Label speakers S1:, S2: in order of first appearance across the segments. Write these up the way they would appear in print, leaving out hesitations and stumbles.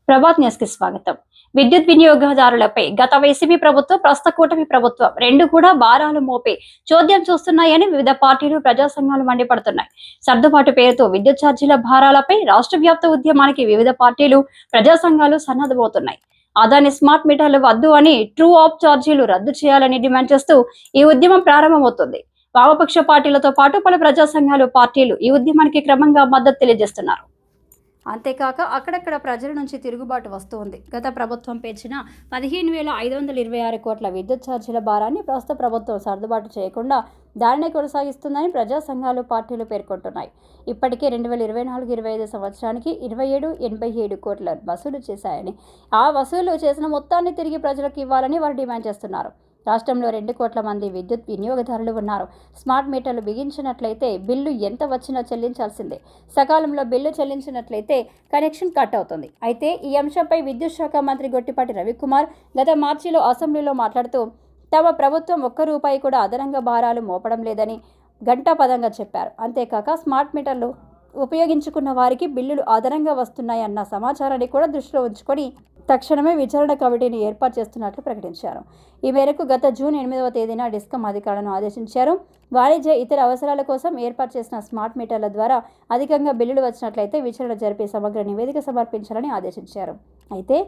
S1: Prabhat news కి స్వాగతం. విద్యుత్ వినియోగదారులపై గత వైసీపీ ప్రభుత్వం, ప్రస్తుత కూటమి ప్రభుత్వం రెండు కూడా భారాలు మోపి చోద్యం చూస్తున్నాయని వివిధ పార్టీలు, ప్రజా సంఘాలు మండిపడుతున్నాయి. సర్దుబాటు పేరుతో విద్యుత్ ఛార్జీల భారాలపై రాష్ట్ర వ్యాప్త ఉద్యమానికి వివిధ పార్టీలు, ప్రజా సంఘాలు సన్నద్ధమవుతున్నాయి. అదాని స్మార్ట్ మీటర్లు వద్దు అని ట్రూ ఆఫ్ ఛార్జీలు రద్దు చేయాలని డిమాండ్ చేస్తూ ఈ ఉద్యమం ప్రారంభమవుతుంది. వామపక్ష పార్టీలతో పాటు పలు ప్రజా సంఘాలు, పార్టీలు ఈ ఉద్యమానికి క్రమంగా మద్దతు తెలియజేస్తున్నారు. అంతేకాక అక్కడక్కడ ప్రజల నుంచి తిరుగుబాటు వస్తుంది. గత ప్రభుత్వం పెంచిన 15,526 కోట్ల విద్యుత్ ఛార్జీల భారాన్ని ప్రస్తుత ప్రభుత్వం సర్దుబాటు చేయకుండా దానినే కొనసాగిస్తుందని ప్రజా సంఘాలు, పార్టీలు పేర్కొంటున్నాయి. ఇప్పటికే 2024-25 సంవత్సరానికి 2787 కోట్ల వసూలు చేశాయని, ఆ వసూలు చేసిన మొత్తాన్ని తిరిగి ప్రజలకు ఇవ్వాలని వారు డిమాండ్ చేస్తున్నారు. రాష్ట్రంలో 2 కోట్ల మంది విద్యుత్ వినియోగదారులు ఉన్నారు. స్మార్ట్ మీటర్లు బిగించినట్లయితే బిల్లు ఎంత వచ్చినా చెల్లించాల్సిందే. సకాలంలో బిల్లు చెల్లించినట్లయితే కనెక్షన్ కట్ అవుతుంది. అయితే ఈ అంశంపై విద్యుత్ శాఖ మంత్రి గొట్టిపాటి రవికుమార్ గత మార్చిలో అసెంబ్లీలో మాట్లాడుతూ తమ ప్రభుత్వం ₹1 కూడా అదనంగా భారాలు మోపడం లేదని ఘంటాపథంగా చెప్పారు. అంతేకాక స్మార్ట్ మీటర్లు ఉపయోగించుకున్న వారికి బిల్లులు అదనంగా వస్తున్నాయన్న సమాచారాన్ని కూడా దృష్టిలో ఉంచుకొని తక్షణమే విచారణ కమిటీని ఏర్పాటు చేస్తున్నట్లు ప్రకటించారు. ఈ మేరకు గత జూన్ 8వ తేదీన డిస్కమ్ అధికారులను ఆదేశించారు. వాణిజ్య, ఇతర అవసరాల కోసం ఏర్పాటు చేసిన స్మార్ట్ మీటర్ల ద్వారా అధికంగా బిల్లులు వచ్చినట్లయితే విచారణ జరిపి సమగ్ర నివేదిక సమర్పించాలని ఆదేశించారు. అయితే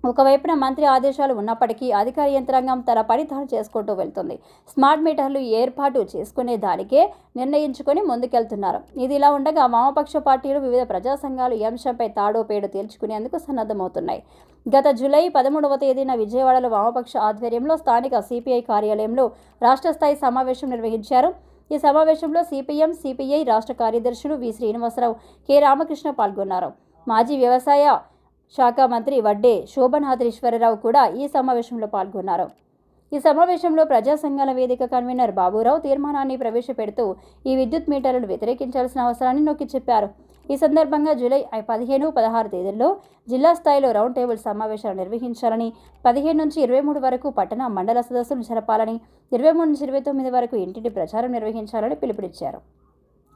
S1: ఒకవైపున మంత్రి ఆదేశాలు ఉన్నప్పటికీ అధికార యంత్రాంగం తన పని తాను చేసుకుంటూ వెళ్తుంది. స్మార్ట్ మీటర్లు ఏర్పాటు చేసుకునే దానికే నిర్ణయించుకొని ముందుకెళ్తున్నారు. ఇది ఇలా ఉండగా వామపక్ష పార్టీలు, వివిధ ప్రజా సంఘాలు ఈ అంశంపై తాడో పేడో తేల్చుకునేందుకు సన్నద్ధమవుతున్నాయి. గత జూలై 13వ తేదీన విజయవాడలో వామపక్ష ఆధ్వర్యంలో స్థానిక సిపిఐ కార్యాలయంలో రాష్ట్ర స్థాయి సమావేశం నిర్వహించారు. ఈ సమావేశంలో సిపిఎం, సిపిఐ రాష్ట్ర కార్యదర్శులు వి శ్రీనివాసరావు, కె రామకృష్ణ పాల్గొన్నారు. మాజీ వ్యవసాయ శాఖ మంత్రి వడ్డే శోభనాద్రీశ్వరరావు కూడా ఈ సమావేశంలో పాల్గొన్నారు. ఈ సమావేశంలో ప్రజా సంఘాల వేదిక కన్వీనర్ బాబురావు తీర్మానాన్ని ప్రవేశపెడుతూ ఈ విద్యుత్ మీటర్లను వ్యతిరేకించాల్సిన అవసరాన్ని నొక్కి చెప్పారు. ఈ సందర్భంగా జూలై 15, 16 తేదీల్లో జిల్లా స్థాయిలో రౌండ్ టేబుల్ సమావేశాలు నిర్వహించాలని, 15 నుంచి 23 వరకు పట్టణ, మండల సదస్సులు జరపాలని, 23 నుంచి 29 వరకు ఇంటింటి ప్రచారం నిర్వహించాలని పిలుపునిచ్చారు.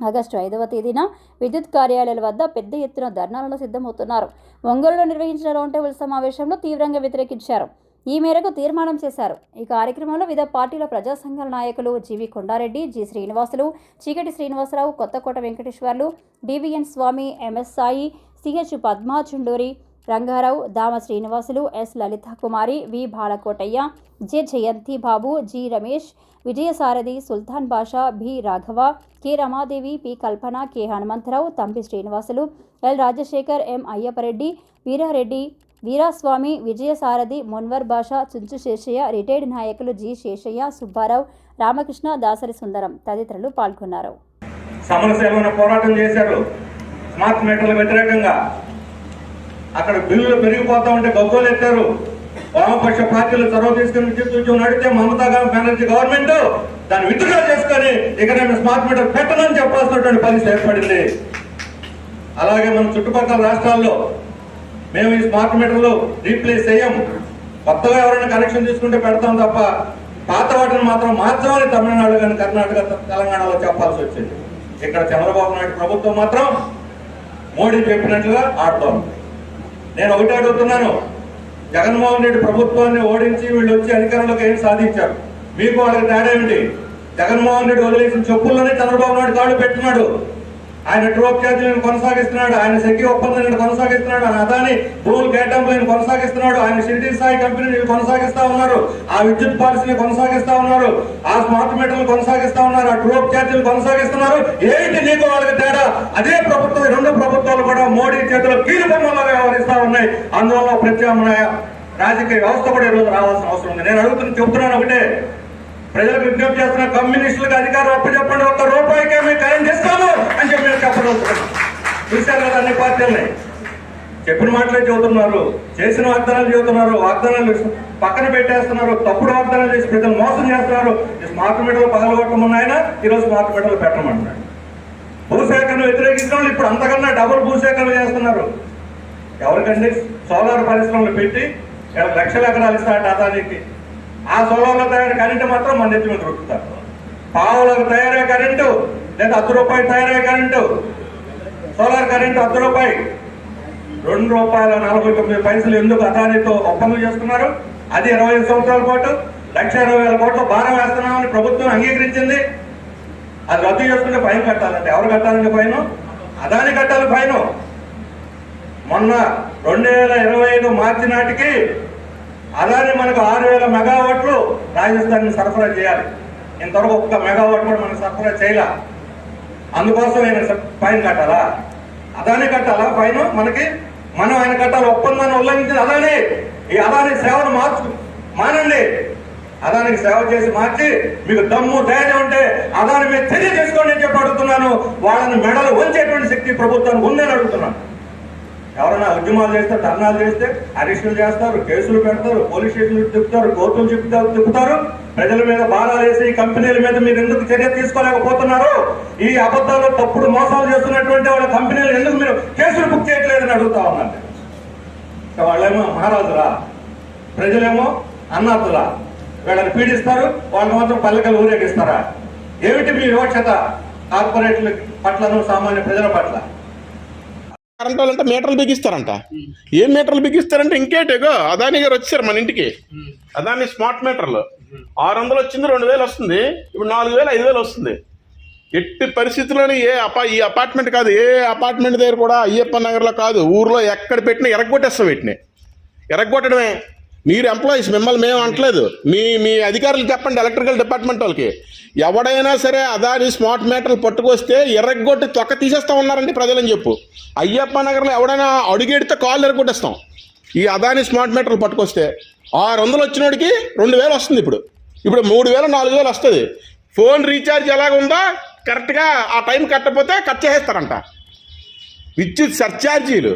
S1: ఆగస్టు 5వ తేదీన విద్యుత్ కార్యాలయాల వద్ద పెద్ద ఎత్తున ధర్నాలను సిద్ధమవుతున్నారు. ఒంగోలులో నిర్వహించిన రౌండ్ టేబుల్ సమావేశంలో తీవ్రంగా వ్యతిరేకించారు. ఈ మేరకు తీర్మానం చేశారు. ఈ కార్యక్రమంలో వివిధ పార్టీల, ప్రజా సంఘాల నాయకులు జీవి Kondareddy, G Srinivasulu, Cheekati Srinivasarao, Kothakota Venkateswarlu, DVN Swamy, MS Sai, CH Padma Chunduri, Rangarao, Dama Srinivasulu, S Lalitha Kumari, V Balakotaiah, J Jayanthi Babu, G Ramesh, Vijayasarathi, Sultan Basha, B Raghava, K Ramadevi, P Kalpana, K Hanumantharao, Thampi Srinivasulu, L Rajasekhar, M Ayyappareddy, Veerareddy, Veeraswamy, Vijayasarathi, Munwar Basha, Chunchu Seshaiah, retired నాయకులు జి శేషయ్య, సుబ్బారావు, రామకృష్ణ, దాసరి సుందరం తదితరులు పాల్గొన్నారు.
S2: పోరాటం చేశారు. స్మార్ట్ మీటర్ల వ్యతిరేకంగా అక్కడ బిల్లులు పెరిగిపోతా ఉంటే గగ్గోలు ఎత్తారు. వామపక్ష పార్టీలు చొరవ తీసుకుని విద్యుత్ నడితే మమతా బెనర్జీ గవర్నమెంట్ దాన్ని విత్డ్రా చేసుకొని ఇక నేను స్మార్ట్ మీటర్ పెట్టనని చెప్పాల్సినటువంటి పరిస్థితి ఏర్పడింది. అలాగే మన చుట్టుపక్కల రాష్ట్రాల్లో మేము ఈ స్మార్ట్ మీటర్లు రీప్లేస్ చేయం, కొత్తగా ఎవరైనా కనెక్షన్ తీసుకుంటే పెడతాం తప్ప పాత వాటిని మాత్రం మార్చమని తమిళనాడు కానీ కర్ణాటక, తెలంగాణలో చెప్పాల్సి వచ్చింది. ఇక్కడ చంద్రబాబు నాయుడు ప్రభుత్వం మాత్రం మోడీ చెప్పినట్లుగా ఆడుతోంది. నేను ఒకటి అడుగుతున్నాను, జగన్మోహన్ రెడ్డి ప్రభుత్వాన్ని ఓడించి వీళ్ళు వచ్చి అధికారంలోకి ఏం సాధించారు? మీకు వాళ్ళకి తేడా ఏమిటి? జగన్మోహన్ రెడ్డి వదిలేసిన చెప్పుల్లోనే చంద్రబాబు నాయుడు కాళ్ళు పెట్టినాడు. ఆయన ట్రోప్ ఛార్జీలను కొనసాగిస్తున్నాడు, ఆయన శక్తి ఒప్పందాలను కొనసాగిస్తున్నాడు, ఆయన అదాని భూములు కేటాయింపులను కొనసాగిస్తున్నాడు, ఆయన షిరిడి స్థాయి కంపెనీని కొనసాగిస్తా ఉన్నారు, ఆ విద్యుత్ పాలసీని కొనసాగిస్తా ఉన్నారు, ఆ స్మార్ట్ మీటర్లు కొనసాగిస్తా ఉన్నారు, ఆ ట్రోప్ ఛార్జీలు కొనసాగిస్తున్నారు. ఏంటి నీకు వాళ్ళకి తేడా? అదే ప్రభుత్వం, రెండు ప్రభుత్వాలు కూడా మోడీ చేతిలో కీలుబొమ్మలాగా వ్యవహరిస్తా ఉన్నాయి. అందువల్ల ప్రత్యామ్నాయ రాజకీయ వ్యవస్థ కూడా ఈరోజు రావాల్సిన అవసరం ఉంది. నేను చెప్తున్నాను ఒకటే, ప్రజలకు విజ్ఞప్తి చేస్తున్న, కమ్యూనిస్టులకు అధికారం అప్పచెప్పండి, ₹1 మేము కరెంట్ ఇస్తాము అని చెప్పి నేను చెప్పగలుగుతున్నాను. చూశారు కదా, అన్ని పార్టీలని చెప్పిన మాటలే చెబుతున్నారు, చేసిన వాగ్దానాలు చెబుతున్నారు, వాగ్దానాలు పక్కన పెట్టేస్తున్నారు, తప్పుడు వాగ్దానాలు చేసి ప్రజలు మోసం చేస్తున్నారు. ఈ స్మార్ట్ మీటర్లు పగలగొట్టమన్నాయన ఈరోజు స్మార్ట్ మీటర్లు పెట్టమంటున్నాడు. భూసేకరణ వ్యతిరేకించిన వాళ్ళు ఇప్పుడు అంతకన్నా డబుల్ భూసేకరణ చేస్తున్నారు. ఎవరికండి? సోలార్ పరిశ్రమలు పెట్టి లక్షల ఎకరాలు ఇస్తారట అదానికి. ఆ సోలార్లో తయారు కరెంటు మాత్రం మన నెత్తి మీద దొరుకుతారు. పావులకు తయారయ్యే కరెంటు లేదా ₹1 తయారయ్యే కరెంటు, సోలార్ కరెంటు ₹1, ₹2.49 ఎందుకు అదానితో ఒప్పందం చేస్తున్నారు? అది 25 సంవత్సరాల పాటు 1,20,000 కోట్ల భారం వేస్తున్నామని ప్రభుత్వం అంగీకరించింది. అది రద్దు చేసుకుంటే ఫైన్ కట్టాలంటే ఎవరు కట్టాలంటే ఫైన్? అదాని కట్టాలి ఫైన్. మొన్న 2025 మార్చి నాటికి అదాని మనకు 6,000 మెగావాట్లు రాజస్థాన్ సరఫరా చేయాలి. ఇంతవరకు ఒక్క మెగావాట్ కూడా మనకు సరఫరా చేయాల. అందుకోసం ఆయన ఫైన్ కట్టాలా? అదాని కట్టాలా ఫైన్? మనం ఆయన కట్టాలి. ఒప్పందాన్ని ఉల్లంఘించిన అదాని. ఈ అదాని సేవను మానండి. అదానికి సేవ చేసి మార్చి మీకు దమ్ము ధైర్యం ఉంటే అదాని మీద చర్య చేసుకోండి అని చెప్పి అడుగుతున్నాను. వాళ్ళని మెడలు వంచేటువంటి శక్తి ప్రభుత్వానికి ఉందని అడుగుతున్నాను. ఎవరైనా ఉద్యమాలు చేస్తే, ధర్నాలు చేస్తే అరెస్టులు చేస్తారు, కేసులు పెడతారు, పోలీస్ స్టేషన్లు తిప్పుతారు, కోర్టులు తిప్పుతారు. ప్రజల మీద భారాలు వేసి ఈ కంపెనీల మీద మీరు ఎందుకు చర్య తీసుకోలేకపోతున్నారు? ఈ అబద్ధాలు, తప్పుడు మోసాలు చేస్తున్నటువంటి వాళ్ళ కంపెనీలు ఎందుకు మీరు కేసులు బుక్ చేయట్లేదని అడుగుతా ఉన్నాను. వాళ్ళేమో మహారాజులా, ప్రజలేమో అన్నాతులా. వీళ్ళని పీడిస్తారు, వాళ్ళని మాత్రం పల్లెకలు ఊరేగిస్తారా? ఏమిటి మీ వివక్షత కార్పొరేట్ల పట్లను, సామాన్య ప్రజల పట్ల?
S3: కరెంట్ వాళ్ళంటే మీటర్లు బిగిస్తారంట. ఏం మీటర్లు బిగిస్తారంటే ఇంకేటేగో అదాని గారు వచ్చారు మన ఇంటికి. అదాని స్మార్ట్ మీటర్లు 600 వచ్చింది, 2,000 వస్తుంది. ఇప్పుడు 4,000, 5,000 వస్తుంది. ఎట్టి పరిస్థితుల్లోని ఈ అపార్ట్మెంట్ కాదు, ఏ అపార్ట్మెంట్ దగ్గర కూడా అయ్యప్ప నగర్లో కాదు, ఊర్లో ఎక్కడ పెట్టినా ఎరగొట్టేస్తాం. వీటిని ఎరగొట్టడమే. మీరు ఎంప్లాయీస్, మిమ్మల్ని మేము అంటలేదు, మీ అధికారులు చెప్పండి, ఎలక్ట్రికల్ డిపార్ట్మెంట్ వాళ్ళకి. ఎవడైనా సరే అదాని స్మార్ట్ మీటర్లు పట్టుకొస్తే ఎర్రగొట్టి తొక్క తీసేస్తా ఉన్నారండి ప్రజలని చెప్పు. అయ్యప్ప నగర్లో ఎవడైనా అడుగెడితే కాళ్ళు ఎరగొట్టేస్తాం. ఈ అదాని స్మార్ట్ మీటర్లు పట్టుకొస్తే 600 వచ్చినోడికి 2,000 వస్తుంది. ఇప్పుడు 3,000, 4,000 వస్తుంది. ఫోన్ రీఛార్జ్ ఎలాగుందో కరెక్ట్గా ఆ టైం కట్టకపోతే కట్ చేసేస్తారంట. విద్యుత్ సర్ఛార్జీలు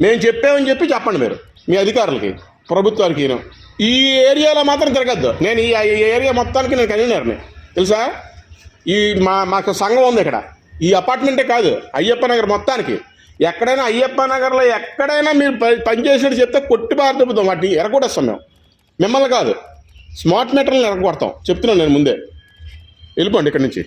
S3: మేము చెప్పామని చెప్పండి మీరు మీ అధికారులకి, ప్రభుత్వానికి. ఈ ఏరియాలో మాత్రం తిరగద్దు. నేను ఈ ఏరియా మొత్తానికి నేను కన్వీనర్ని తెలుసా. మాకు సంఘం ఉంది ఇక్కడ. ఈ అపార్ట్మెంటే కాదు, అయ్యప్ప నగర్ మొత్తానికి. ఎక్కడైనా అయ్యప్ప నగర్లో ఎక్కడైనా మీరు పనిచేసినట్టు చెప్తే కొట్టి బారుతాం. వాటిని ఎరగొట్టేస్తాం మేము, మిమ్మల్ని కాదు. స్మార్ట్ మీటర్లను ఎరగొడతాం చెప్తున్నాను నేను ముందే. వెళ్ళిపోండి ఇక్కడి నుంచి.